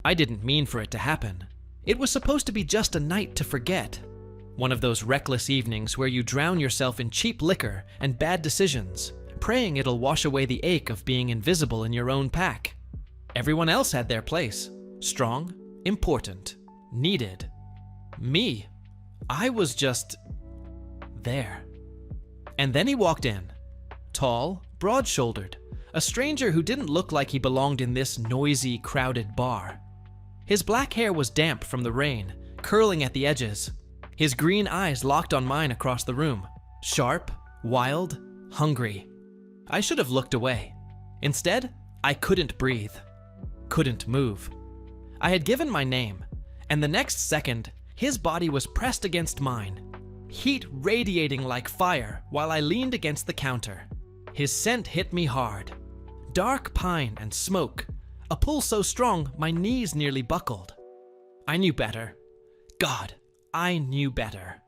I didn't mean for it to happen. It was supposed to be just a night to forget. One of those reckless evenings where you drown yourself in cheap liquor and bad decisions, praying it'll wash away the ache of being invisible in your own pack. Everyone else had their place. Strong, important, needed. Me, I was just there. And then he walked in. Tall, broad-shouldered, a stranger who didn't look like he belonged in this noisy, crowded bar. His black hair was damp from the rain, curling at the edges. His green eyes locked on mine across the room. Sharp, wild, hungry. I should have looked away. Instead, I couldn't breathe. Couldn't move. I had given my name, and the next second, his body was pressed against mine, heat radiating like fire while I leaned against the counter. His scent hit me hard. Dark pine and smoke, a pull so strong my knees nearly buckled. I knew better. God, I knew better.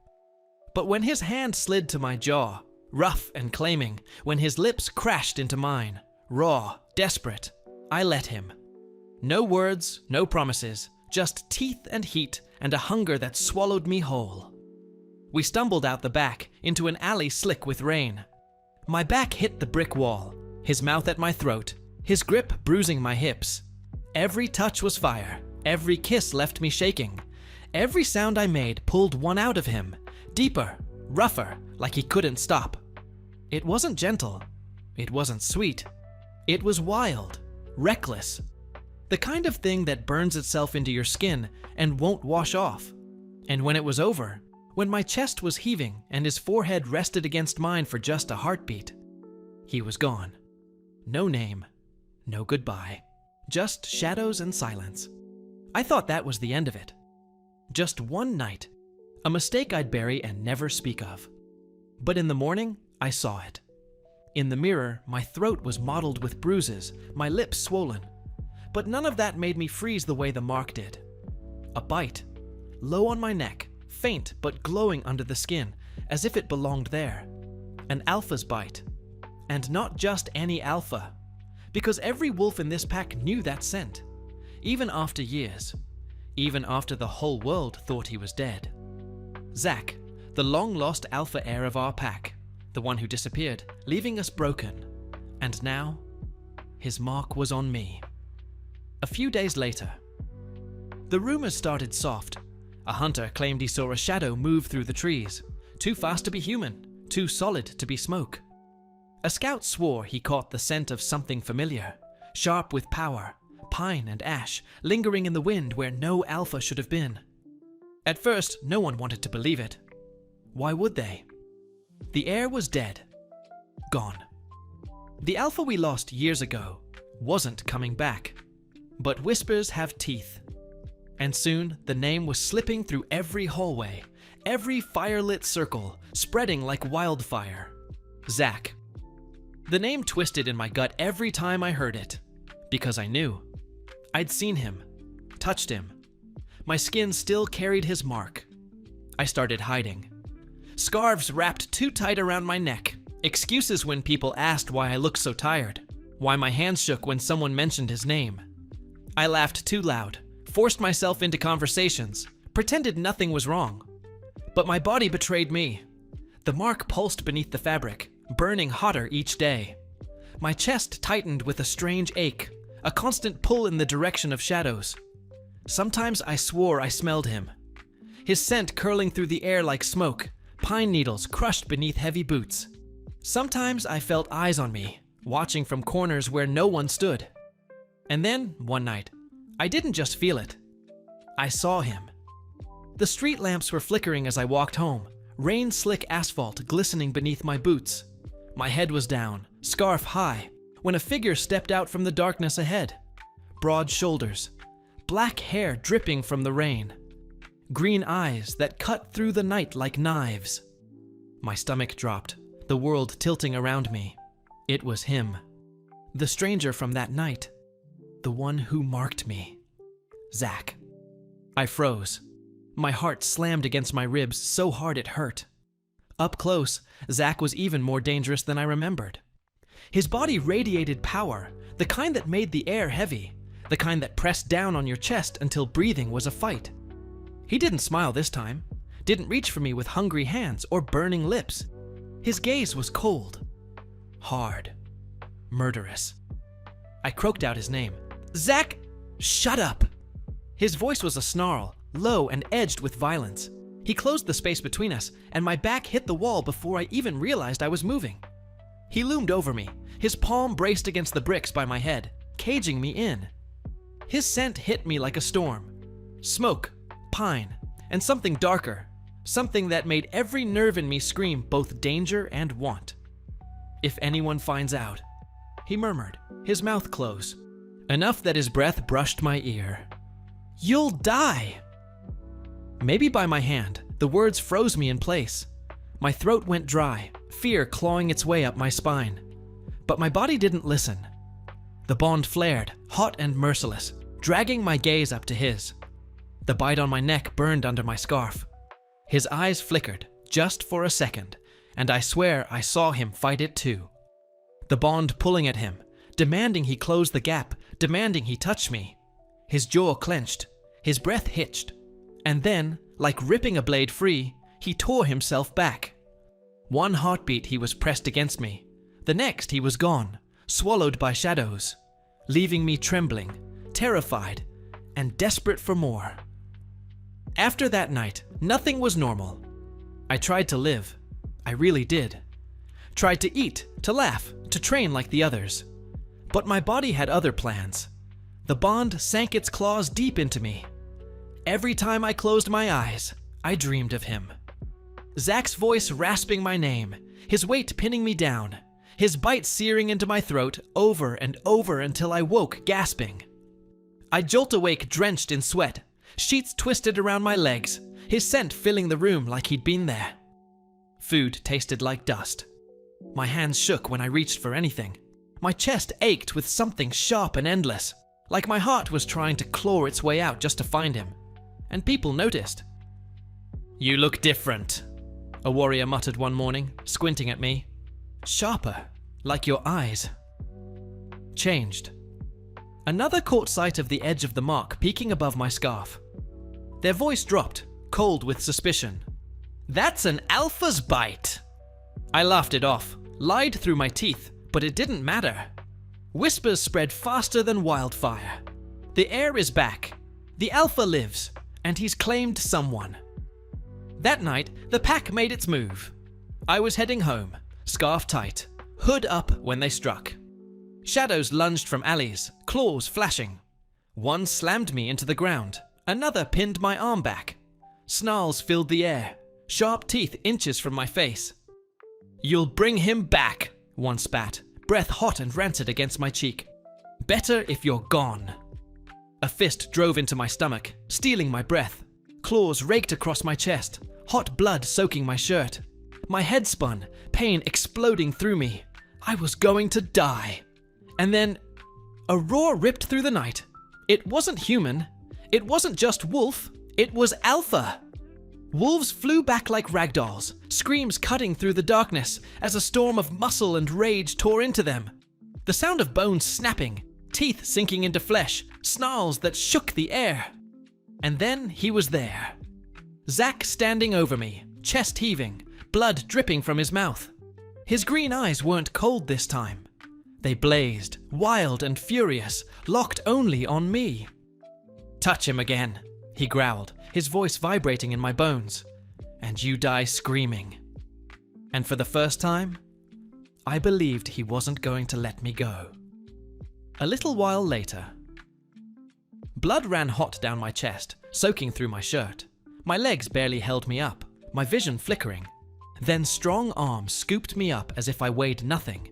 But when his hand slid to my jaw, rough and claiming, when his lips crashed into mine, raw, desperate, I let him. No words, no promises, just teeth and heat and a hunger that swallowed me whole. We stumbled out the back into an alley slick with rain. My back hit the brick wall, his mouth at my throat, his grip bruising my hips. Every touch was fire, every kiss left me shaking. Every sound I made pulled one out of him, deeper, rougher, like he couldn't stop. It wasn't gentle, it wasn't sweet. It was wild, reckless. The kind of thing that burns itself into your skin and won't wash off. And when it was over, when my chest was heaving and his forehead rested against mine for just a heartbeat, he was gone. No name, no goodbye, just shadows and silence. I thought that was the end of it. Just one night, a mistake I'd bury and never speak of. But in the morning, I saw it. In the mirror, my throat was mottled with bruises, my lips swollen. But none of that made me freeze the way the mark did. A bite, low on my neck, faint but glowing under the skin, as if it belonged there. An alpha's bite. And not just any alpha. Because every wolf in this pack knew that scent. Even after years. Even after the whole world thought he was dead. Zach, the long-lost alpha heir of our pack. The one who disappeared, leaving us broken. And now, his mark was on me. A few days later, the rumors started soft. A hunter claimed he saw a shadow move through the trees, too fast to be human, too solid to be smoke. A scout swore he caught the scent of something familiar, sharp with power, pine and ash, lingering in the wind where no alpha should have been. At first, no one wanted to believe it. Why would they? The heir was dead. Gone. The alpha we lost years ago wasn't coming back. But whispers have teeth. And soon, the name was slipping through every hallway, every fire-lit circle, spreading like wildfire. Zach. The name twisted in my gut every time I heard it. Because I knew. I'd seen him. Touched him. My skin still carried his mark. I started hiding. Scarves wrapped too tight around my neck. Excuses when people asked why I looked so tired. Why my hands shook when someone mentioned his name. I laughed too loud, forced myself into conversations, pretended nothing was wrong. But my body betrayed me. The mark pulsed beneath the fabric, burning hotter each day. My chest tightened with a strange ache, a constant pull in the direction of shadows. Sometimes I swore I smelled him. His scent curling through the air like smoke, pine needles crushed beneath heavy boots. Sometimes I felt eyes on me, watching from corners where no one stood. And then, one night, I didn't just feel it. I saw him. The street lamps were flickering as I walked home, rain-slick asphalt glistening beneath my boots. My head was down, scarf high, when a figure stepped out from the darkness ahead. Broad shoulders, black hair dripping from the rain, green eyes that cut through the night like knives. My stomach dropped, the world tilting around me. It was him, the stranger from that night. The one who marked me. Zach. I froze. My heart slammed against my ribs so hard it hurt. Up close, Zach was even more dangerous than I remembered. His body radiated power, the kind that made the air heavy, the kind that pressed down on your chest until breathing was a fight. He didn't smile this time, didn't reach for me with hungry hands or burning lips. His gaze was cold, hard, murderous. I croaked out his name. "Zach, shut up!" His voice was a snarl, low and edged with violence. He closed the space between us, and my back hit the wall before I even realized I was moving. He loomed over me, his palm braced against the bricks by my head, caging me in. His scent hit me like a storm. Smoke, pine, and something darker, something that made every nerve in me scream both danger and want. "If anyone finds out," he murmured, his mouth close, enough that his breath brushed my ear. "You'll die." Maybe by my hand, the words froze me in place. My throat went dry, fear clawing its way up my spine. But my body didn't listen. The bond flared, hot and merciless, dragging my gaze up to his. The bite on my neck burned under my scarf. His eyes flickered, just for a second, and I swear I saw him fight it too. The bond pulling at him, demanding he close the gap, demanding he touch me. His jaw clenched, his breath hitched, and then, like ripping a blade free, he tore himself back. One heartbeat he was pressed against me. The next he was gone, swallowed by shadows, leaving me trembling, terrified, and desperate for more. After that night, nothing was normal. I tried to live. I really did. Tried to eat, to laugh, to train like the others. But my body had other plans. The bond sank its claws deep into me. Every time I closed my eyes, I dreamed of him. Zach's voice rasping my name, his weight pinning me down, his bite searing into my throat over and over until I woke gasping. I'd jolt awake drenched in sweat, sheets twisted around my legs, his scent filling the room like he'd been there. Food tasted like dust. My hands shook when I reached for anything. My chest ached with something sharp and endless, like my heart was trying to claw its way out just to find him. And people noticed. "You look different," a warrior muttered one morning, squinting at me. "Sharper, like your eyes." Changed. Another caught sight of the edge of the mark peeking above my scarf. Their voice dropped, cold with suspicion. "That's an alpha's bite." I laughed it off, lied through my teeth, but it didn't matter. Whispers spread faster than wildfire. The heir is back. The alpha lives, and he's claimed someone. That night, the pack made its move. I was heading home, scarf tight, hood up when they struck. Shadows lunged from alleys, claws flashing. One slammed me into the ground, another pinned my arm back. Snarls filled the air, sharp teeth inches from my face. "You'll bring him back," one spat, breath hot and rancid against my cheek. "Better if you're gone." A fist drove into my stomach, stealing my breath. Claws raked across my chest, hot blood soaking my shirt. My head spun, pain exploding through me. I was going to die. And then, a roar ripped through the night. It wasn't human. It wasn't just wolf. It was alpha. Wolves flew back like ragdolls, screams cutting through the darkness as a storm of muscle and rage tore into them. The sound of bones snapping, teeth sinking into flesh, snarls that shook the air. And then he was there. Zach standing over me, chest heaving, blood dripping from his mouth. His green eyes weren't cold this time. They blazed, wild and furious, locked only on me. "Touch him again," he growled, his voice vibrating in my bones. "And you die screaming." And for the first time, I believed he wasn't going to let me go. A little while later, blood ran hot down my chest, soaking through my shirt. My legs barely held me up, my vision flickering. Then strong arms scooped me up as if I weighed nothing.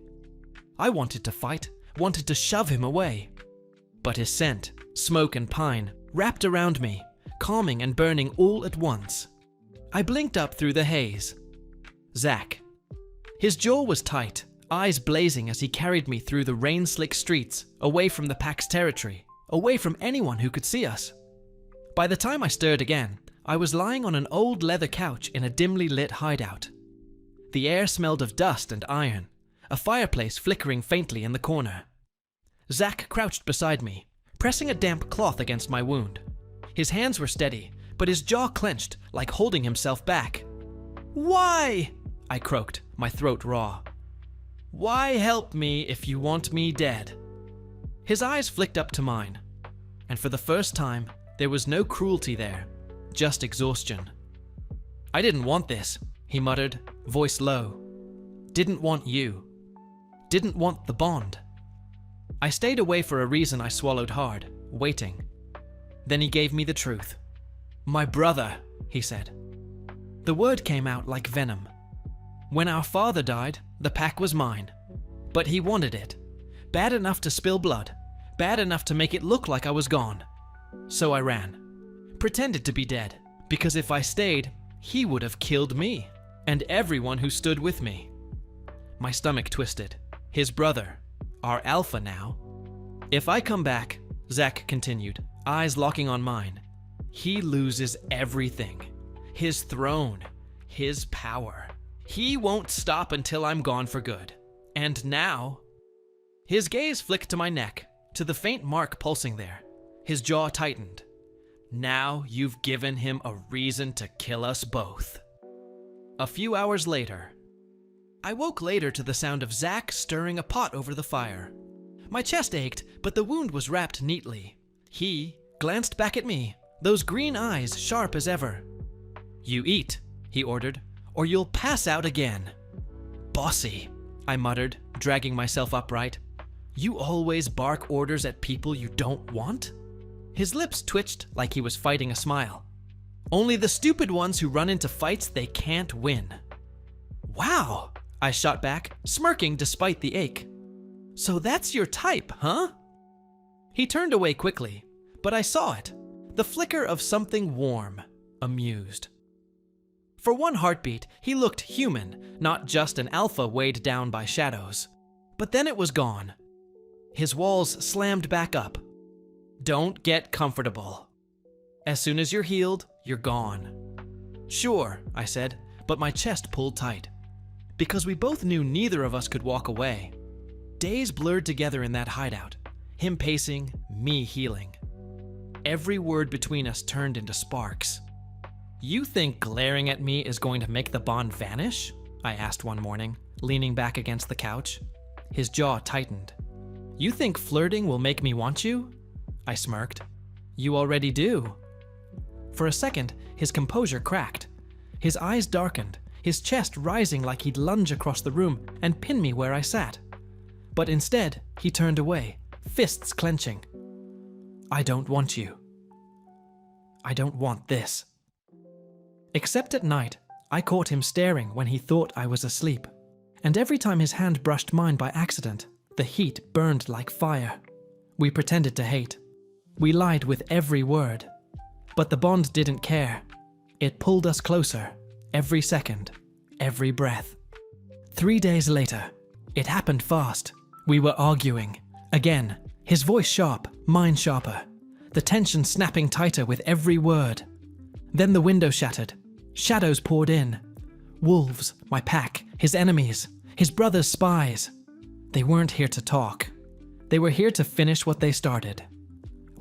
I wanted to fight, wanted to shove him away. But his scent, smoke and pine, wrapped around me, calming and burning all at once. I blinked up through the haze. Zach. His jaw was tight, eyes blazing as he carried me through the rain-slick streets, away from the pack's territory, away from anyone who could see us. By the time I stirred again, I was lying on an old leather couch in a dimly lit hideout. The air smelled of dust and iron, a fireplace flickering faintly in the corner. Zach crouched beside me, pressing a damp cloth against my wound. His hands were steady, but his jaw clenched, like holding himself back. "Why?" I croaked, my throat raw. "Why help me if you want me dead?" His eyes flicked up to mine, and for the first time, there was no cruelty there, just exhaustion. "I didn't want this," he muttered, voice low. "Didn't want you. Didn't want the bond." I stayed away for a reason I swallowed hard, waiting. Then he gave me the truth. "My brother," he said. The word came out like venom. "When our father died, the pack was mine. But he wanted it. Bad enough to spill blood. Bad enough to make it look like I was gone. So I ran. Pretended to be dead, because if I stayed, he would have killed me, and everyone who stood with me." My stomach twisted. His brother, our alpha now. "If I come back," Zach continued, eyes locking on mine, "he loses everything. His throne, his power. He won't stop until I'm gone for good. And now..." His gaze flicked to my neck, to the faint mark pulsing there. His jaw tightened. "Now you've given him a reason to kill us both." A few hours later, I woke later to the sound of Zach stirring a pot over the fire. My chest ached, but the wound was wrapped neatly. He glanced back at me, those green eyes sharp as ever. "You eat," he ordered, "or you'll pass out again." "Bossy," I muttered, dragging myself upright. "You always bark orders at people you don't want?" His lips twitched like he was fighting a smile. "Only the stupid ones who run into fights they can't win." "Wow," I shot back, smirking despite the ache. "So that's your type, huh?" He turned away quickly, but I saw it. The flicker of something warm, amused. For one heartbeat, he looked human, not just an alpha weighed down by shadows. But then it was gone. His walls slammed back up. "Don't get comfortable. As soon as you're healed, you're gone." "Sure," I said, but my chest pulled tight. Because we both knew neither of us could walk away. Days blurred together in that hideout. Him pacing, me healing. Every word between us turned into sparks. "You think glaring at me is going to make the bond vanish?" I asked one morning, leaning back against the couch. His jaw tightened. "You think flirting will make me want you?" I smirked. "You already do." For a second, his composure cracked. His eyes darkened, his chest rising like he'd lunge across the room and pin me where I sat. But instead, he turned away, fists clenching. "I don't want you. I don't want this." Except at night, I caught him staring when he thought I was asleep. And every time his hand brushed mine by accident, the heat burned like fire. We pretended to hate. We lied with every word. But the bond didn't care. It pulled us closer, every second, every breath. 3 days later, it happened fast. We were arguing. Again, his voice sharp, mine sharper. The tension snapping tighter with every word. Then the window shattered. Shadows poured in. Wolves, my pack, his enemies, his brother's spies. They weren't here to talk. They were here to finish what they started.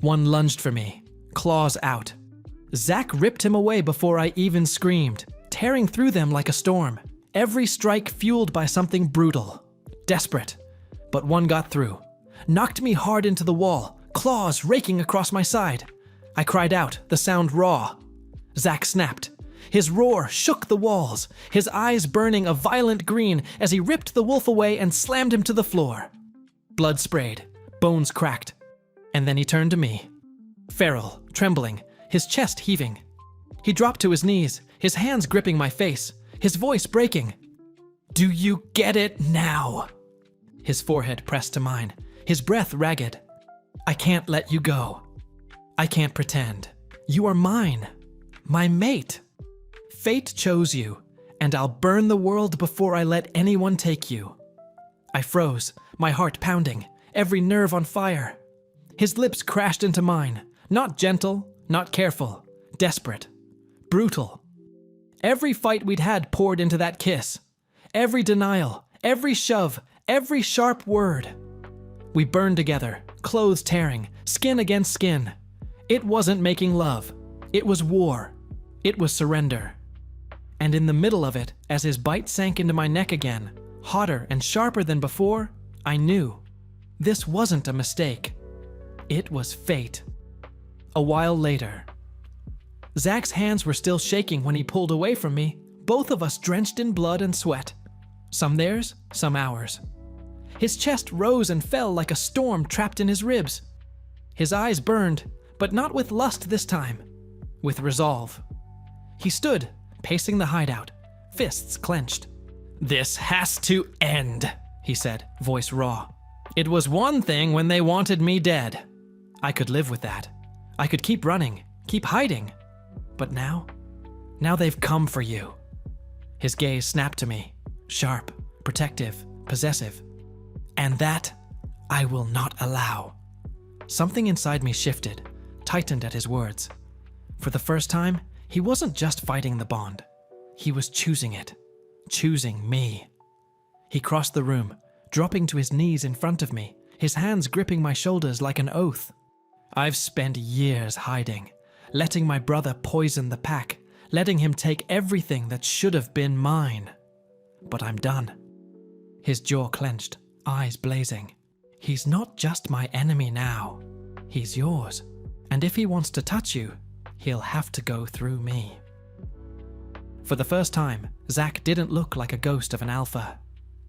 One lunged for me, claws out. Zach ripped him away before I even screamed, tearing through them like a storm. Every strike fueled by something brutal, desperate. But one got through, knocked me hard into the wall, claws raking across my side. I cried out, the sound raw. Zach snapped. His roar shook the walls, his eyes burning a violent green as he ripped the wolf away and slammed him to the floor. Blood sprayed, bones cracked, and then he turned to me. Feral, trembling, his chest heaving. He dropped to his knees, his hands gripping my face, his voice breaking. "Do you get it now?" His forehead pressed to mine, his breath ragged. "I can't let you go. I can't pretend. You are mine, my mate. Fate chose you, and I'll burn the world before I let anyone take you." I froze, my heart pounding, every nerve on fire. His lips crashed into mine, not gentle, not careful, desperate, brutal. Every fight we'd had poured into that kiss. Every denial, every shove, every sharp word. We burned together, clothes tearing, skin against skin. It wasn't making love. It was war. It was surrender. And in the middle of it, as his bite sank into my neck again, hotter and sharper than before, I knew. This wasn't a mistake. It was fate. A while later. Zach's hands were still shaking when he pulled away from me, both of us drenched in blood and sweat. Some theirs, some ours. His chest rose and fell like a storm trapped in his ribs. His eyes burned, but not with lust this time, with resolve. He stood, pacing the hideout, fists clenched. "This has to end," he said, voice raw. "It was one thing when they wanted me dead. I could live with that. I could keep running, keep hiding. But now they've come for you." His gaze snapped to me, sharp, protective, possessive. "And that I will not allow." Something inside me shifted, tightened at his words. For the first time, he wasn't just fighting the bond. He was choosing it. Choosing me. He crossed the room, dropping to his knees in front of me, his hands gripping my shoulders like an oath. I've spent years hiding, letting my brother poison the pack, letting him take everything that should have been mine. But I'm done. His jaw clenched, eyes blazing. He's not just my enemy now. He's yours. And if he wants to touch you, he'll have to go through me. For the first time, Zach didn't look like a ghost of an alpha.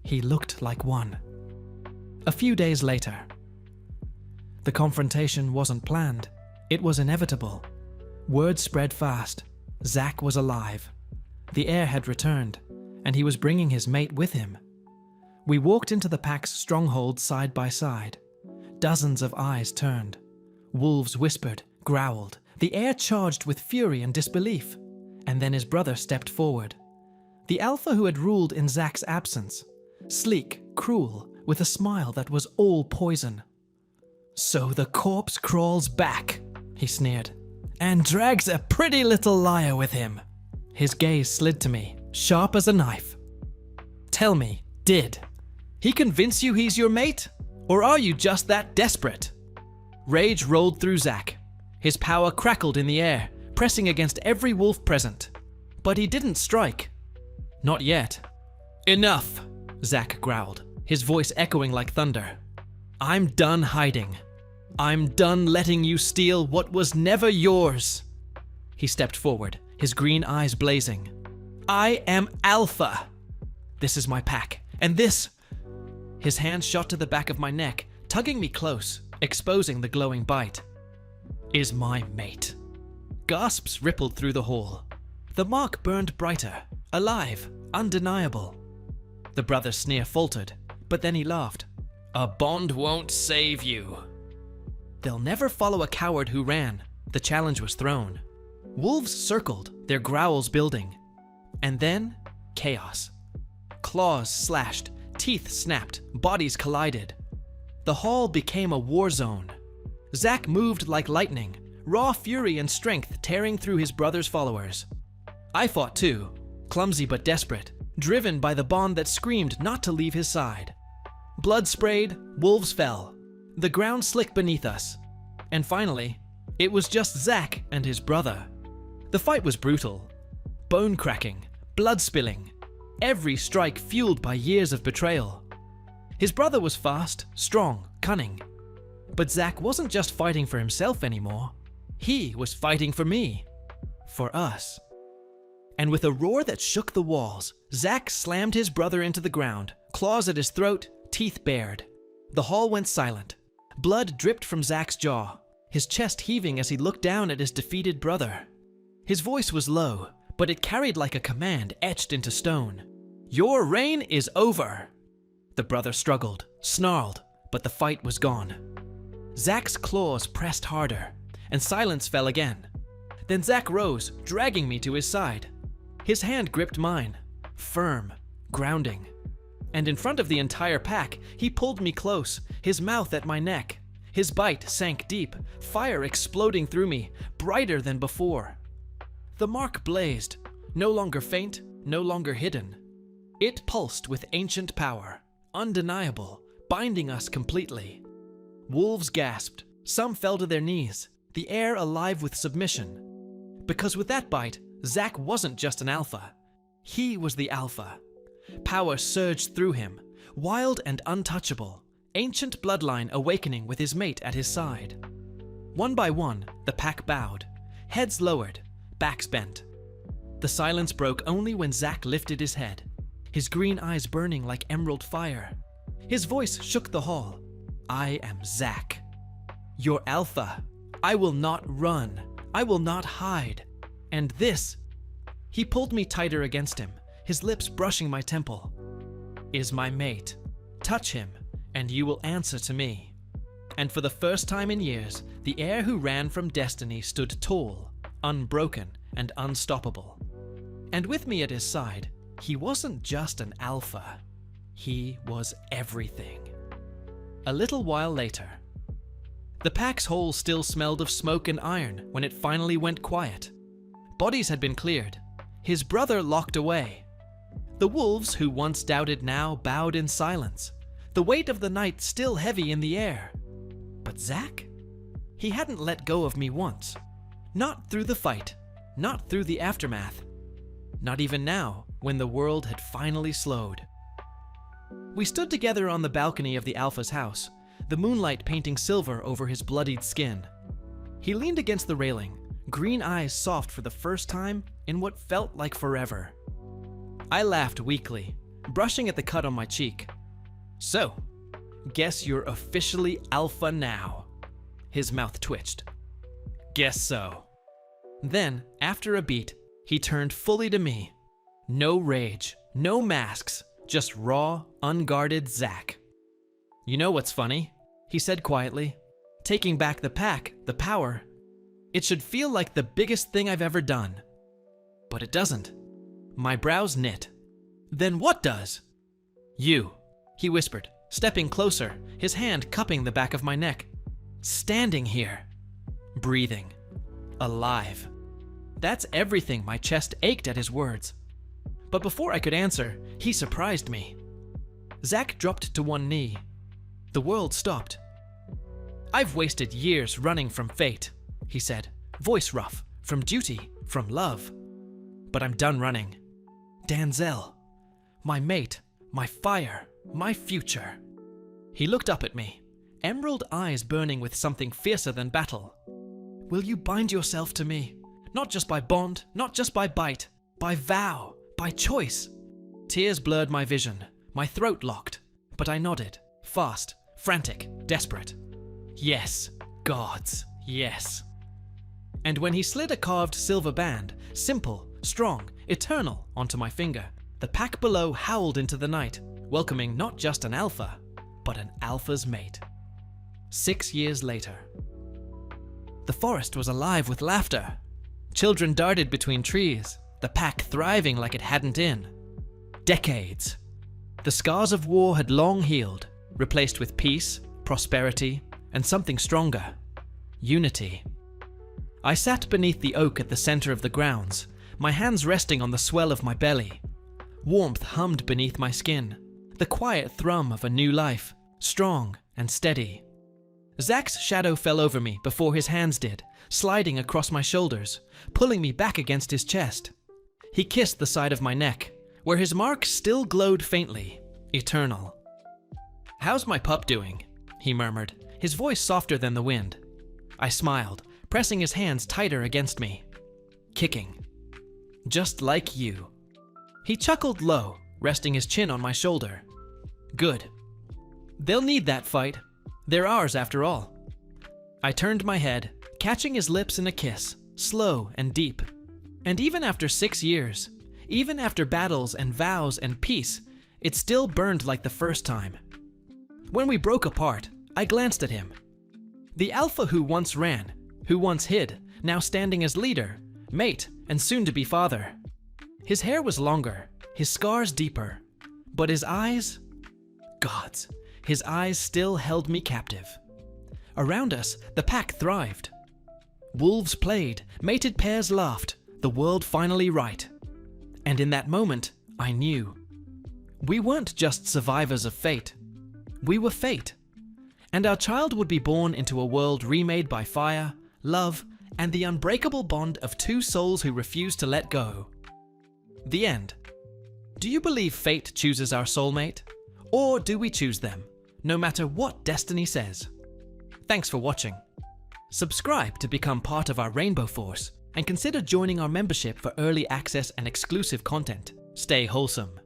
He looked like one. A few days later. The confrontation wasn't planned. It was inevitable. Word spread fast. Zach was alive. The heir had returned, and he was bringing his mate with him. We walked into the pack's stronghold side by side. Dozens of eyes turned. Wolves whispered, growled. The heir charged with fury and disbelief. And then his brother stepped forward. The alpha who had ruled in Zach's absence. Sleek, cruel, with a smile that was all poison. "So the corpse crawls back," he sneered, "and drags a pretty little liar with him." His gaze slid to me, sharp as a knife. "Tell me, did he convince you he's your mate? Or are you just that desperate?" Rage rolled through Zach. His power crackled in the air, pressing against every wolf present. But he didn't strike. Not yet. "Enough," Zach growled, his voice echoing like thunder. "I'm done hiding. I'm done letting you steal what was never yours." He stepped forward, his green eyes blazing. "I am Alpha. This is my pack, and this..." His hand shot to the back of my neck, tugging me close, exposing the glowing bite. "Is my mate." Gasps rippled through the hall. The mark burned brighter, alive, undeniable. The brother's sneer faltered, but then he laughed. "A bond won't save you." They'll never follow a coward who ran. The challenge was thrown. Wolves circled, their growls building. And then, chaos. Claws slashed, teeth snapped, bodies collided. The hall became a war zone. Zach moved like lightning, raw fury and strength tearing through his brother's followers. I fought too, clumsy but desperate, driven by the bond that screamed not to leave his side. Blood sprayed, wolves fell, the ground slick beneath us. And finally, it was just Zach and his brother. The fight was brutal. Bone cracking, blood spilling, every strike fueled by years of betrayal. His brother was fast, strong, cunning. But Zach wasn't just fighting for himself anymore. He was fighting for me. For us. And with a roar that shook the walls, Zach slammed his brother into the ground, claws at his throat, teeth bared. The hall went silent. Blood dripped from Zach's jaw, his chest heaving as he looked down at his defeated brother. His voice was low, but it carried like a command etched into stone. "Your reign is over." The brother struggled, snarled, but the fight was gone. Zach's claws pressed harder, and silence fell again. Then Zach rose, dragging me to his side. His hand gripped mine, firm, grounding. And in front of the entire pack, he pulled me close, his mouth at my neck. His bite sank deep, fire exploding through me, brighter than before. The mark blazed, no longer faint, no longer hidden. It pulsed with ancient power, undeniable, binding us completely. Wolves gasped. Some fell to their knees, the air alive with submission. Because with that bite, Zach wasn't just an alpha. He was the alpha. Power surged through him, wild and untouchable, ancient bloodline awakening with his mate at his side. One by one, the pack bowed, heads lowered, backs bent. The silence broke only when Zach lifted his head, his green eyes burning like emerald fire. His voice shook the hall. I am Zach. Your alpha. I will not run. I will not hide. And this, he pulled me tighter against him, his lips brushing my temple, is my mate. Touch him, and you will answer to me. And for the first time in years, the heir who ran from destiny stood tall, unbroken, and unstoppable. And with me at his side, he wasn't just an alpha. He was everything. A little while later, the pack's hole still smelled of smoke and iron when it finally went quiet. Bodies had been cleared. His brother locked away. The wolves who once doubted now bowed in silence, the weight of the night still heavy in the air. But Zach? He hadn't let go of me once. Not through the fight, not through the aftermath. Not even now, when the world had finally slowed. We stood together on the balcony of the Alpha's house, the moonlight painting silver over his bloodied skin. He leaned against the railing, green eyes soft for the first time in what felt like forever. I laughed weakly, brushing at the cut on my cheek. So, guess you're officially alpha now. His mouth twitched. Guess so. Then, after a beat, he turned fully to me. No rage, no masks, just raw, unguarded Zach. You know what's funny? He said quietly. Taking back the pack, the power. It should feel like the biggest thing I've ever done. But it doesn't. My brows knit. Then what does? You, he whispered, stepping closer, his hand cupping the back of my neck. Standing here. Breathing. Alive. That's everything. My chest ached at his words. But before I could answer, he surprised me. Zach dropped to one knee. The world stopped. I've wasted years running from fate, he said, voice rough, from duty, from love. But I'm done running. Danzel, my mate, my fire, my future. He looked up at me, emerald eyes burning with something fiercer than battle. Will you bind yourself to me? Not just by bond, not just by bite, by vow, by choice. Tears blurred my vision, my throat locked, but I nodded, fast, frantic, desperate. Yes, gods, yes. And when he slid a carved silver band, simple, strong, eternal, onto my finger, the pack below howled into the night, welcoming not just an alpha, but an alpha's mate. 6 years later. The forest was alive with laughter. Children darted between trees, the pack thriving like it hadn't in. Decades. The scars of war had long healed, replaced with peace, prosperity, and something stronger. Unity. I sat beneath the oak at the center of the grounds, my hands resting on the swell of my belly. Warmth hummed beneath my skin, the quiet thrum of a new life, strong and steady. Zach's shadow fell over me before his hands did, sliding across my shoulders, pulling me back against his chest. He kissed the side of my neck, where his mark still glowed faintly, eternal. How's my pup doing? He murmured, his voice softer than the wind. I smiled, pressing his hands tighter against me. Kicking. Just like you. He chuckled low, resting his chin on my shoulder. Good. They'll need that fight. They're ours after all. I turned my head, catching his lips in a kiss, slow and deep. And even after 6 years, even after battles and vows and peace, it still burned like the first time. When we broke apart, I glanced at him. The alpha who once ran, who once hid, now standing as leader, mate, and soon-to-be father. His hair was longer, his scars deeper, but his eyes... Gods, his eyes still held me captive. Around us, the pack thrived. Wolves played, mated pairs laughed, the world finally right. And in that moment, I knew. We weren't just survivors of fate. We were fate. And our child would be born into a world remade by fire, love, and the unbreakable bond of two souls who refuse to let go. The end. Do you believe fate chooses our soulmate? Or do we choose them, no matter what destiny says? Thanks for watching. Subscribe to become part of our Rainbow Force, and consider joining our membership for early access and exclusive content. Stay wholesome.